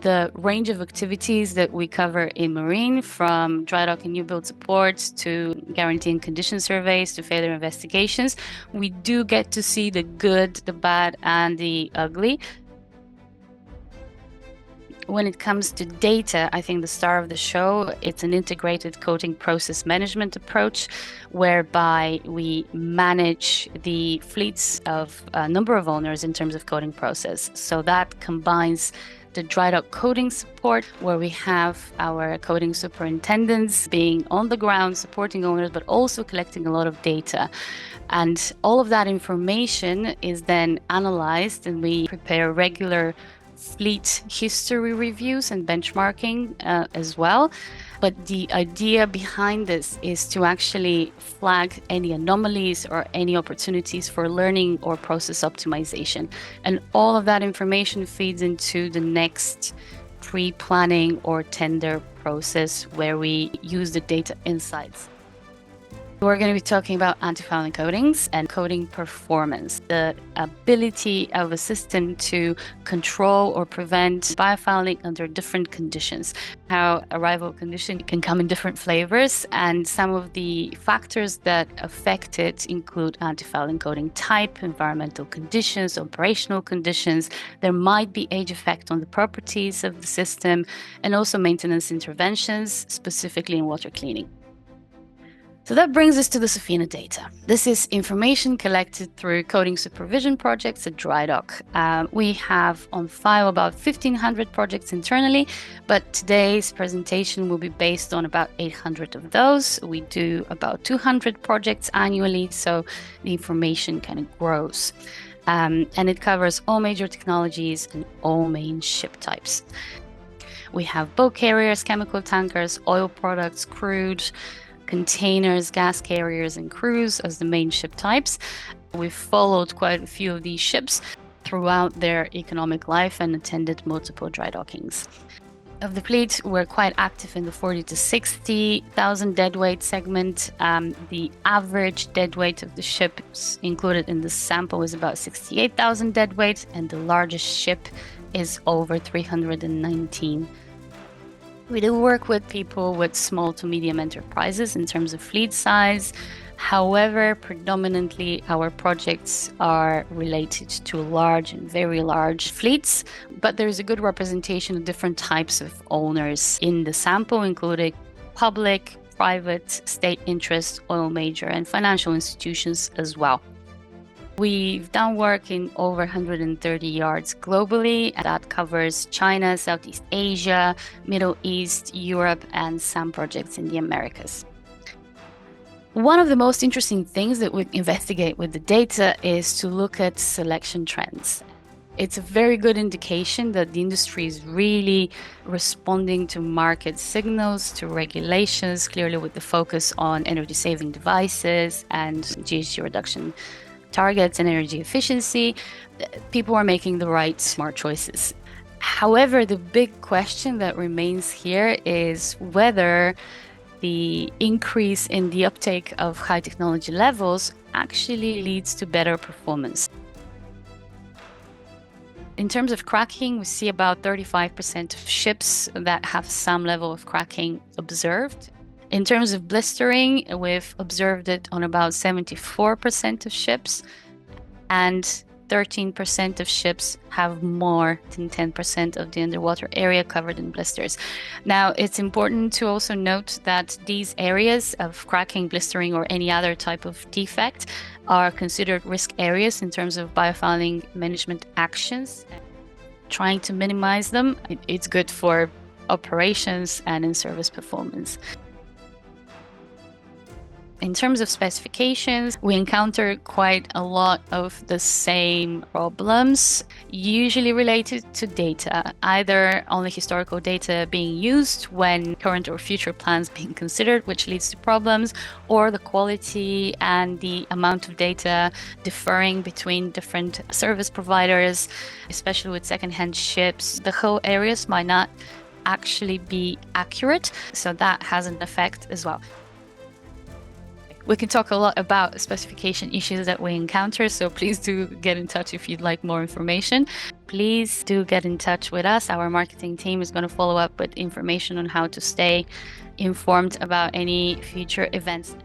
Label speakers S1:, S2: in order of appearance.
S1: the range of activities that we cover in marine, from dry dock and new build support to guaranteeing condition surveys to failure investigations, we do get to see the good, the bad, and the ugly. When it comes to data, I think the star of the show, it's an integrated coating process management approach, whereby we manage the fleets of a number of owners in terms of coating process. So that combines the dry dock coating support, where we have our coating superintendents being on the ground supporting owners, but also collecting a lot of data. And all of that information is then analyzed, and we prepare regular fleet history reviews and benchmarking as well. But the idea behind this is to actually flag any anomalies or any opportunities for learning or process optimization. And all of that information feeds into the next pre-planning or tender process, where we use the data insights. We're going to be talking about anti-fouling coatings and coating performance, the ability of a system to control or prevent biofouling under different conditions, how arrival condition can come in different flavors, and some of the factors that affect it include anti-fouling coating type, environmental conditions, operational conditions. There might be age effect on the properties of the system, and also maintenance interventions, specifically in water cleaning. So that brings us to the Safinah data. This is information collected through coating supervision projects at Drydock. We have on file about 1,500 projects internally, but today's presentation will be based on about 800 of those. We do about 200 projects annually, so the information kind of grows. And it covers all major technologies and all main ship types. We have bulk carriers, chemical tankers, oil products, crude, containers, gas carriers, and cruise as the main ship types. We've followed quite a few of these ships throughout their economic life and attended multiple dry dockings. Of the fleet, we're quite active in the 40 to 60,000 deadweight segment. The average deadweight of the ships included in the sample is about 68,000 deadweight, and the largest ship is over 319. We do work with people with small to medium enterprises in terms of fleet size. However, predominantly our projects are related to large and very large fleets, but there's a good representation of different types of owners in the sample, including public, private, state interest, oil major, and financial institutions as well. We've done work in over 130 yards globally. That covers China, Southeast Asia, Middle East, Europe, and some projects in the Americas. One of the most interesting things that we investigate with the data is to look at selection trends. It's a very good indication that the industry is really responding to market signals, to regulations, clearly with the focus on energy-saving devices and GHG reduction targets and energy efficiency. People are making the right smart choices. However, the big question that remains here is whether the increase in the uptake of high technology levels actually leads to better performance. In terms of cracking, we see about 35% of ships that have some level of cracking observed. In terms of blistering, we've observed it on about 74% of ships, and 13% of ships have more than 10% of the underwater area covered in blisters. Now, it's important to also note that these areas of cracking, blistering, or any other type of defect are considered risk areas in terms of biofouling management actions. Trying to minimize them, it's good for operations and in-service performance. In terms of specifications, we encounter quite a lot of the same problems, usually related to data, either only historical data being used when current or future plans being considered, which leads to problems, or the quality and the amount of data differing between different service providers, especially with secondhand ships. The whole areas might not actually be accurate, so that has an effect as well. We can talk a lot about specification issues that we encounter, so please do get in touch if you'd like more information. Please do get in touch with us. Our marketing team is going to follow up with information on how to stay informed about any future events